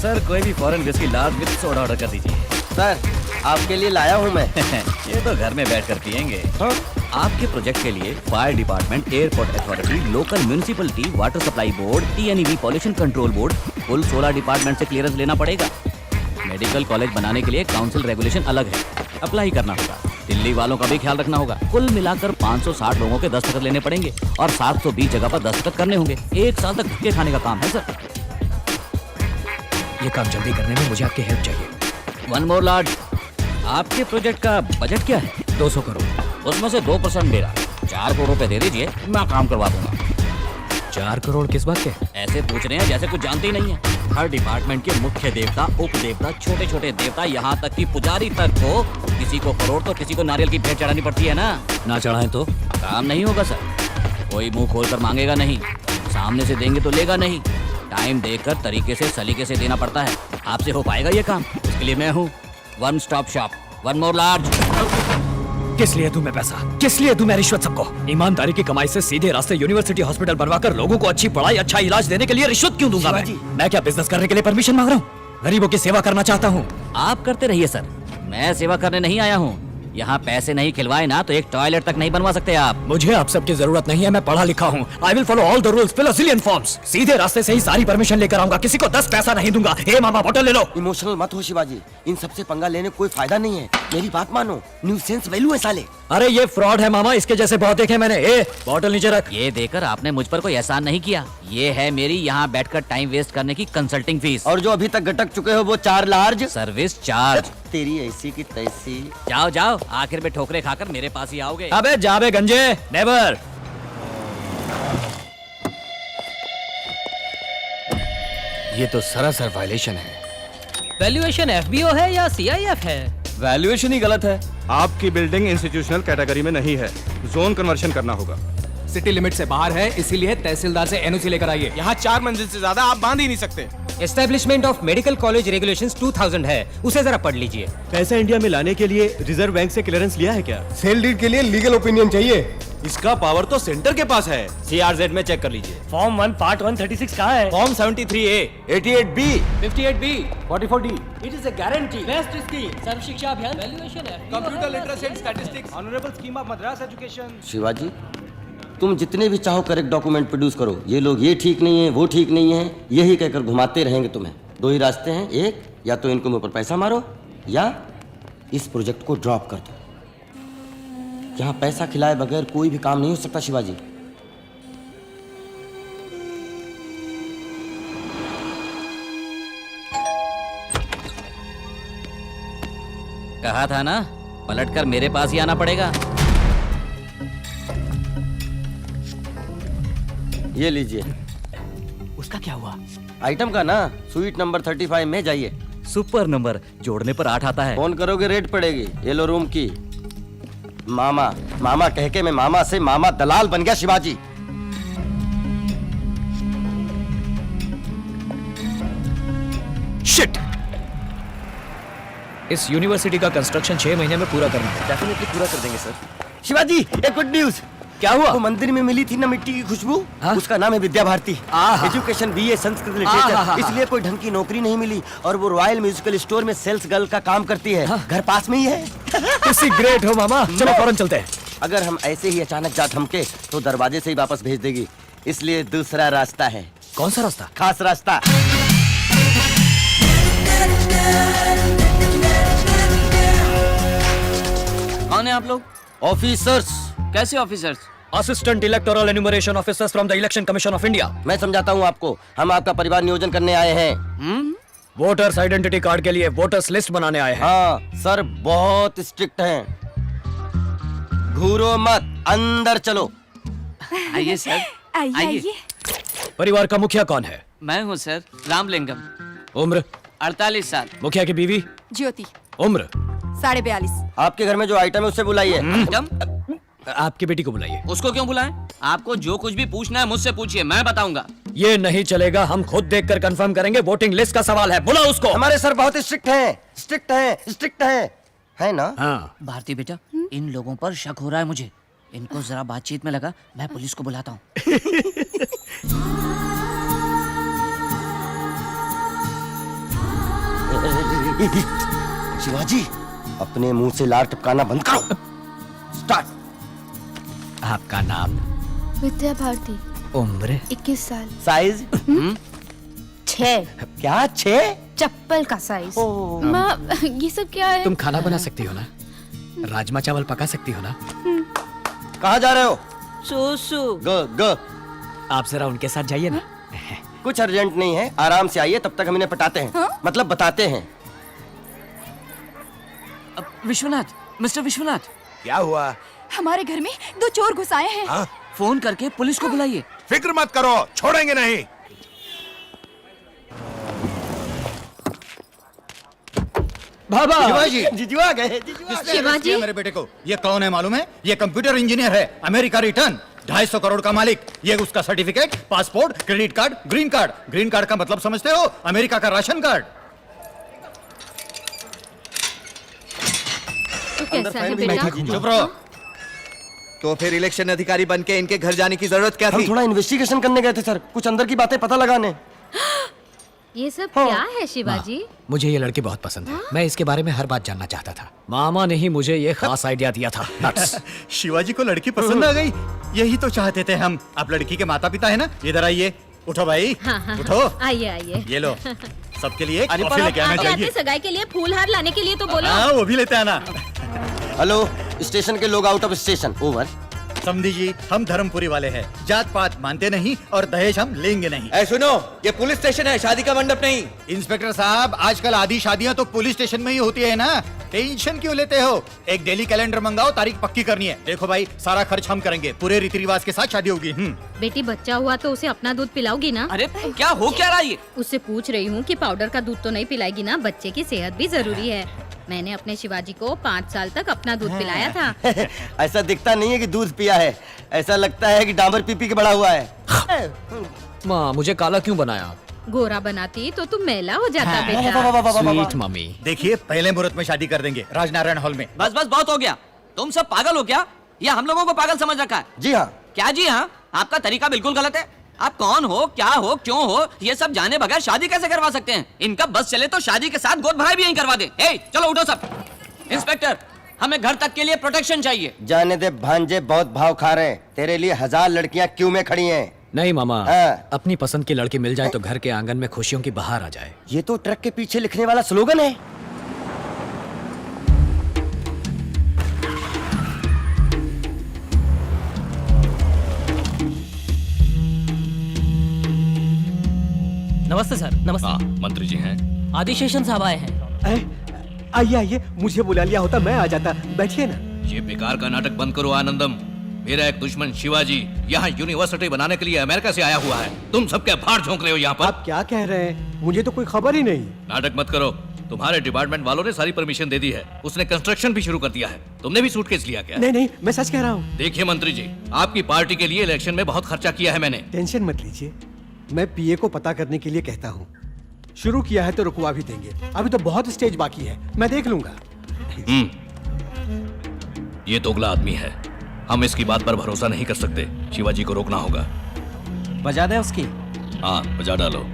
Sir कोई भी foreign whisky large with soda order कर दीजिए। सर आपके लिए लाया हूँ मैं। ये तो घर में बैठ कर पियेंगे। हाँ? आपके प्रोजेक्ट के लिए fire department, airport authority, local municipality, water supply board, TNEB pollution control board, कुल 16 डिपार्टमेंट से क्लियरेंस लेना पड़ेगा। मेडिकल कॉलेज बनाने के लिए काउंसिल रेगुलेशन अलग है, अप्लाई करना होगा। दिल्ली वालों का भी ख्याल रखना होगा। कुल मिलाकर 560 लोगों के दस्तखत लेने पड़ेंगे और 720 जगह पर दस्तखत करने होंगे। 1 साल तक धक्के खाने का काम है सर। ये काम जल्दी करने में मुझे आपकी हेल्प चाहिए। वन मोर लॉर्ड, आपके प्रोजेक्ट का बजट क्या है? 200 करोड़। उसमें से 2% मेरा। 4 करोड़ रुपए दे दीजिए, मैं काम करवा दूंगा। 4 करोड़ किस बात के? ऐसे पूछ रहे हैं जैसे कुछ जानते ही नहीं है। हर डिपार्टमेंट के मुख्य देवता, उप देवता, छोटे छोटे देवता, यहाँ तक कि पुजारी तक को किसी को करोड़ तो किसी को नारियल की भेंट चढ़ानी पड़ती है ना चढ़ाएं तो काम नहीं होगा सर। कोई मुंह खोल कर मांगेगा नहीं, सामने से देंगे तो लेगा नहीं। टाइम देकर तरीके से सलीके से देना पड़ता है। आपसे हो पाएगा ये काम? इसके लिए मैं हूँ one stop shop, one more large. किस लिए दूं मैं पैसा? किस लिए दूं मैं रिश्वत सबको? ईमानदारी की कमाई से सीधे रास्ते यूनिवर्सिटी हॉस्पिटल बनवाकर लोगों को अच्छी पढ़ाई, अच्छा इलाज देने के लिए रिश्वत क्यों दूंगा मैं क्या बिजनेस करने के लिए परमिशन मांग रहा हूँ? गरीबों की सेवा करना चाहता हूँ। आप करते रहिए सर, मैं सेवा करने नहीं आया हूँ। यहाँ पैसे नहीं खिलवाए ना तो एक टॉयलेट तक नहीं बनवा सकते आप। मुझे आप सबकी जरूरत नहीं है, मैं पढ़ा लिखा हूँ। I will follow all the rules, fill a zillion forms. सीधे रास्ते से ही सारी परमिशन लेकर आऊंगा, किसी को 10 पैसा नहीं दूंगा। हे मामा बोतल ले लो। इमोशनल मत हो शिवाजी, इन सबसे पंगा लेने कोई फायदा नहीं है। मेरी बात मानो, न्यू सेंस वैल्यू है साले। अरे ये फ्रॉड है मामा, इसके जैसे बहुत देखे मैंने। बोतल नीचे रख। ये देकर आपने मुझ पर कोई एहसान नहीं किया। ये है मेरी यहाँ बैठकर टाइम वेस्ट करने की कंसल्टिंग फीस। और जो अभी तक गटक चुके हो वो 4 लार्ज सर्विस चार्ज। तेरी ऐसी की तैसी। जाओ जाओ, आखिर में ठोकरे खाकर मेरे पास ही आओगे। अबे जाबे गंजे, नेवर। ये तो सरासर वायलेशन है। वैल्यूएशन FBO है या CIF है? वैल्यूएशन ही गलत है। आपकी बिल्डिंग इंस्टीट्यूशनल कैटेगरी में नहीं है, जोन कन्वर्शन करना होगा। सिटी लिमिट से बाहर है, इसीलिए तहसीलदार से NOC लेकर आइए। यहाँ 4 मंजिल से ज्यादा आप बांध ही नहीं सकते। Establishment of medical college regulations 2000 है, उसे जरा पढ़ लीजिए। पैसा इंडिया में लाने के लिए रिजर्व बैंक से क्लियरेंस लिया है क्या? सेल डीड के लिए लीगल ओपिनियन चाहिए। इसका पावर तो सेंटर के पास है। CRZ में चेक कर लीजिए। फॉर्म 1 पार्ट 136 कहाँ है? Form 73A, 88B, 58B, 44D। It is a guarantee. Best scheme, Sarva Shiksha Abhiyan, valuation है। Computer literacy and statistics. Honourable scheme of Madras education. Shivaji तुम जितने भी चाहो करेक्ट डॉक्यूमेंट प्रोड्यूस करो। ये लोग ये ठीक नहीं है, वो ठीक नहीं है, यही कहकर घुमाते रहेंगे तुम्हें। 2 ही रास्ते हैं, एक या तो इनको मुंह पर पैसा मारो या इस प्रोजेक्ट को ड्रॉप कर दो। यहाँ पैसा खिलाए बगैर कोई भी काम नहीं हो सकता शिवाजी। कहा था ना, पलटकर मेरे पास ही आना पड़ेगा। ये लीजिए। उसका क्या हुआ? आइटम का ना, स्वीट नंबर 35 में जाइए। सुपर नंबर, जोड़ने पर 8 आता है। फोन करोगे रेट पड़ेगी। येलो रूम की। मामा मामा कह के मैं मामा से मामा दलाल बन गया शिवाजी। शिट! इस यूनिवर्सिटी का कंस्ट्रक्शन 6 महीने में पूरा करना है। डेफिनेटली पूरा कर देंगे सर। शिवाजी एक गुड न्यूज। क्या हुआ? वो मंदिर में मिली थी ना मिट्टी की खुशबू, उसका नाम है Vidya Bharati. Education BA Sanskrit literature. इसलिए कोई ढंग की नौकरी नहीं मिली और वो रॉयल म्यूजिकल स्टोर में सेल्स गर्ल का काम करती है। घर पास में ही है। किसी ग्रेट हो मामा, चलो फौरन चलते हैं। अगर हम ऐसे ही अचानक जा थमके तो दरवाजे से ही वापस भेज देगी, इसलिए दूसरा रास्ता है। कौन सा रास्ता? खास रास्ता। कौन है आप लोग? ऑफिसर्स। कैसे officers? Assistant electoral enumeration officers from the election commission of India. मैं समझाता हूँ आपको, हम आपका परिवार नियोजन करने आए हैं। वोटर्स आइडेंटिटी कार्ड के लिए वोटर्स लिस्ट बनाने आए हैं। हाँ सर, बहुत स्ट्रिक्ट हैं। घूरो मत, अंदर चलो। आइए सर, आइए। परिवार का मुखिया कौन है? मैं हूँ सर, रामलिंगम। उम्र? 48 साल। मुखिया की बीवी? ज्योति। उम्र? 42.5। आपके घर में जो आइटम है उसे बुलाइए। आपकी बेटी को बुलाइए। उसको क्यों बुलाएं? आपको जो कुछ भी पूछना है मुझसे पूछिए, मैं बताऊंगा। ये नहीं चलेगा, हम खुद देखकर कंफर्म करेंगे। वोटिंग लिस्ट का सवाल है, बुलाओ उसको। हमारे सर बहुत स्ट्रिक्ट हैं, स्ट्रिक्ट हैं, स्ट्रिक्ट हैं, है ना? हाँ। भारती बेटा, इन लोगों पर शक हो रहा है मुझे। इनको जरा बातचीत में लगा, मैं पुलिस को बुलाता हूँ। शिवाजी, अपने मुंह से लार टपकाना बंद करो। स्टार्ट। आपका नाम? विद्या भारती, उम्र? 21 साल। साइज? 6। क्या 6? चप्पल का साइज। माँ, ये सब क्या है? तुम खाना बना सकती हो ना? राजमा चावल पका सकती हो ना? कहाँ जा रहे हो? सुसु। ग। आप जरा उनके साथ जाइए ना। कुछ अर्जेंट नहीं है, आराम से आइए, तब तक हम इन्हें पटाते हैं। हाँ? मतलब बताते हैं। विश्वनाथ, मिस्टर विश्वनाथ, क्या हुआ? हमारे घर में 2 चोर घुस आए हैं। हाँ? फोन करके पुलिस को बुलाइए। फिक्र मत करो, छोड़ेंगे नहीं। बाबा शिवाजी। जीजू आ गए। जीजू आ गए। शिवाजी, मेरे बेटे को ये कौन है मालूम है? ये कंप्यूटर इंजीनियर है, अमेरिका रिटर्न, 250 करोड़ का मालिक। ये उसका certificate, passport, credit card, green card. Green card का मतलब समझते हो? अमेरिका का राशन कार्ड। तो कैसा है बेटा? चुप रहो। तो फिर इलेक्शन अधिकारी बन के इनके घर जाने की जरूरत क्या हम थी? थोड़ा इन्वेस्टिगेशन करने गए थे सर, कुछ अंदर की बातें पता लगाने। ये सब क्या है शिवाजी? मुझे ये लड़की बहुत पसंद है। मैं इसके बारे में हर बात जानना चाहता था। मामा ने ही मुझे ये खास आइडिया दिया था। Nuts। शिवाजी को लड़की पसंद आ गई, यही तो चाहते थे हम। आप लड़की के माता पिता है ना? इधर आइए। उठो भाई, उठो। आइए आइए। ये लो, सबके लिए कॉफी लेके आना चाहिए। सगाई के लिए फूल हार लाने के लिए तो बोलो। हाँ, वो भी लेते आना। हेलो, स्टेशन के लोग आउट ऑफ स्टेशन। ओवर। समधी जी, हम धर्मपुरी वाले हैं, जात पात मानते नहीं और दहेज हम लेंगे नहीं। ऐ सुनो, ये पुलिस स्टेशन है, शादी का मंडप नहीं। इंस्पेक्टर साहब, आजकल आधी शादियां तो पुलिस स्टेशन में ही होती है ना, टेंशन क्यों लेते हो? एक डेली कैलेंडर मंगाओ, तारीख पक्की करनी है। देखो भाई, सारा खर्च हम करेंगे, पूरे रीति रिवाज के साथ शादी होगी। बेटी बच्चा हुआ तो उसे अपना दूध पिलाओगी ना? अरे क्या हो क्या रहा है ये? उससे पूछ रही हूँ कि पाउडर का दूध तो नहीं पिलाएगी ना? बच्चे की सेहत भी जरूरी है। मैंने अपने शिवाजी को 5 साल तक अपना दूध पिलाया था। ऐसा दिखता नहीं है कि दूध पिया है, ऐसा लगता है कि डांबर पी पी के बड़ा हुआ है। माँ, मुझे काला क्यों बनाया? गोरा बनाती तो तुम मैला हो जाता बेटा। Sweet mummy. देखिए, पहले मुहूर्त में शादी कर देंगे, राजनारायण हॉल में। बस बस बहुत हो गया। तुम सब पागल हो क्या? या हम लोगों को पागल समझ रखा है? जी हाँ। क्या जी हाँ? आपका तरीका बिल्कुल गलत है। आप कौन हो, क्या हो, क्यों हो, ये सब जाने बगैर शादी कैसे करवा सकते हैं? इनका बस चले तो शादी के साथ गोद भराई भी यहीं करवा दे। ए, चलो उठो सब। इंस्पेक्टर, हमें घर तक के लिए प्रोटेक्शन चाहिए। जाने दे भांजे, बहुत भाव खा रहे हैं। तेरे लिए 1000 लड़कियां क्यों में खड़ी हैं। नहीं मामा, हाँ। अपनी पसंद की लड़की मिल जाए तो घर के आंगन में खुशियों की बहार आ जाए। ये तो ट्रक के पीछे लिखने वाला स्लोगन है। नमस्ते सर। नमस्ते। मंत्री जी हैं। आदिशेषन साहब आए हैं। आइए आइए, मुझे बुला लिया होता मैं आ जाता। बैठिए ना। ये बेकार का नाटक बंद करो आनंदम। मेरा एक दुश्मन शिवाजी यहाँ यूनिवर्सिटी बनाने के लिए अमेरिका से आया हुआ है। तुम सबके भार झोंक रहे हो यहाँ पर। आप क्या कह रहे हैं? मुझे तो कोई खबर ही नहीं। नाटक मत करो। तुम्हारे डिपार्टमेंट वालों ने सारी परमिशन दे दी है। उसने कंस्ट्रक्शन भी शुरू कर दिया है। तुमने भी सूटकेस लिया क्या? नहीं नहीं, मैं सच कह रहा हूँ। देखिए मंत्री जी, आपकी पार्टी के लिए इलेक्शन में बहुत खर्चा किया है मैंने। टेंशन मत लीजिए, मैं पीए को पता करने के लिए कहता हूँ। शुरू किया है तो रुकवा भी देंगे। अभी तो बहुत स्टेज बाकी है, मैं देख लूंगा। ये दोगला आदमी है, हम इसकी बात पर भरोसा नहीं कर सकते। शिवाजी को रोकना होगा। बजा दे उसकी। हाँ, बजा डालो।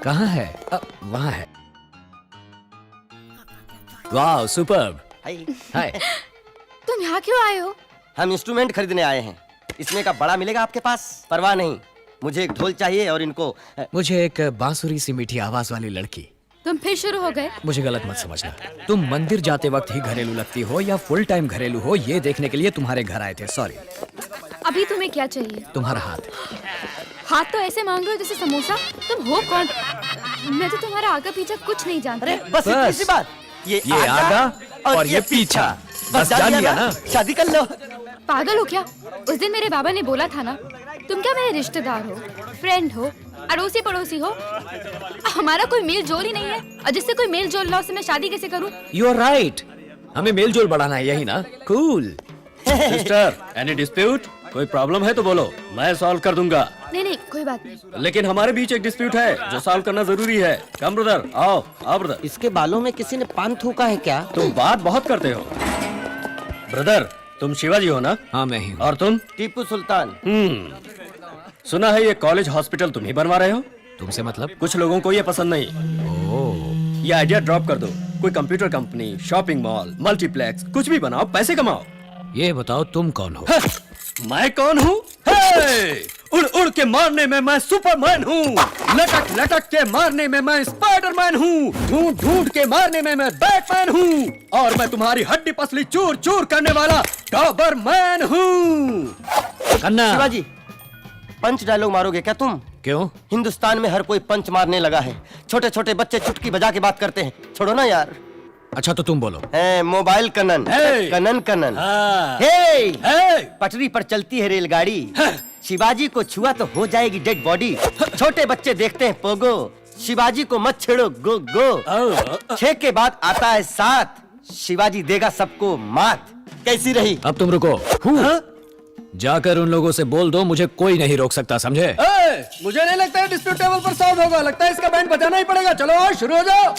कहाँ है? वहाँ है। वाह, सुपर्ब। हाय। तुम यहाँ क्यों आए हो? हम इंस्ट्रूमेंट खरीदने आए हैं। इसमें का बड़ा मिलेगा आपके पास? परवाह नहीं, मुझे एक ढोल चाहिए और इनको मुझे एक बांसुरी सी मीठी आवाज वाली लड़की। तुम फिर शुरू हो गए? मुझे गलत मत समझना। तुम मंदिर जाते वक्त ही घरेलू लगती हो या फुल टाइम घरेलू हो, ये देखने के लिए तुम्हारे घर आए थे। सॉरी। अभी तुम्हें क्या चाहिए? तुम्हारा हाथ। हाथ तो ऐसे मांग रहे हो जैसे समोसा। तुम हो कौन? मैं तो तुम्हारा आगे पीछे कुछ नहीं जानती। बस इतनी सी बात। ये आगा और ये पीछा। बस जान लिया ना? शादी कर लो। पागल हो क्या? उस दिन मेरे बाबा ने बोला था ना, तुम क्या मेरे रिश्तेदार हो, फ्रेंड हो, अड़ोसी पड़ोसी हो? हमारा कोई मेल जोल ही नहीं है, और जिससे कोई मेल जोल ना उससे मैं शादी कैसे करूं? You are right. हमें मेल जोल बढ़ाना है, यही ना? कूल। Sister, any dispute? कोई प्रॉब्लम है तो बोलो, मैं सॉल्व कर दूंगा। नहीं नहीं, कोई बात नहीं। लेकिन हमारे बीच एक डिस्प्यूट है जो सॉल्व करना जरूरी है। कम ब्रदर, आओ आओ ब्रदर। इसके बालों में किसी ने पान थूका है क्या? तुम बात बहुत करते हो। ब्रदर, तुम शिवाजी हो ना? हाँ, मैं ही। और तुम? टीपू सुल्तान। सुना है ये कॉलेज हॉस्पिटल तुम ही बनवा रहे हो? तुमसे मतलब? कुछ लोगों को ये पसंद नहीं। ये आइडिया ड्रॉप कर दो। कोई computer company, shopping mall, multiplex, कुछ भी बनाओ, पैसे कमाओ। ये बताओ तुम कौन हो? मैं कौन हूँ? उड़ उड़ के मारने में मैं सुपरमैन हूँ, लटक लटक के मारने में मैं स्पाइडरमैन हूँ, ढूंढ ढूंढ के मारने में मैं बैटमैन हूँ, और मैं तुम्हारी हड्डी पसली चूर चूर करने वाला डॉबरमैन हूँ। कन्ना शिवाजी, पंच डायलॉग मारोगे क्या तुम? क्यों? हिंदुस्तान में हर कोई पंच मारने लगा है। छोटे छोटे बच्चे चुटकी बजा के बात करते हैं। छोड़ो ना यार। अच्छा तो तुम बोलो। मोबाइल कनन, कनन कनन। पटरी पर चलती है रेलगाड़ी, शिवाजी को छुआ तो हो जाएगी डेड बॉडी। छोटे बच्चे देखते हैं पोगो, शिवाजी को मत छेड़ो गो गो। 6 के बाद आता है 7, शिवाजी देगा सबको मात। कैसी रही? अब तुम रुको। जाकर उन लोगों से बोल दो मुझे कोई नहीं रोक सकता, समझे? मुझे नहीं लगता है डिस्प्यूट टेबल पर सॉल्व होगा। लगता है इसका बैंड बजाना ही पड़ेगा। चलो शुरू हो जाओ।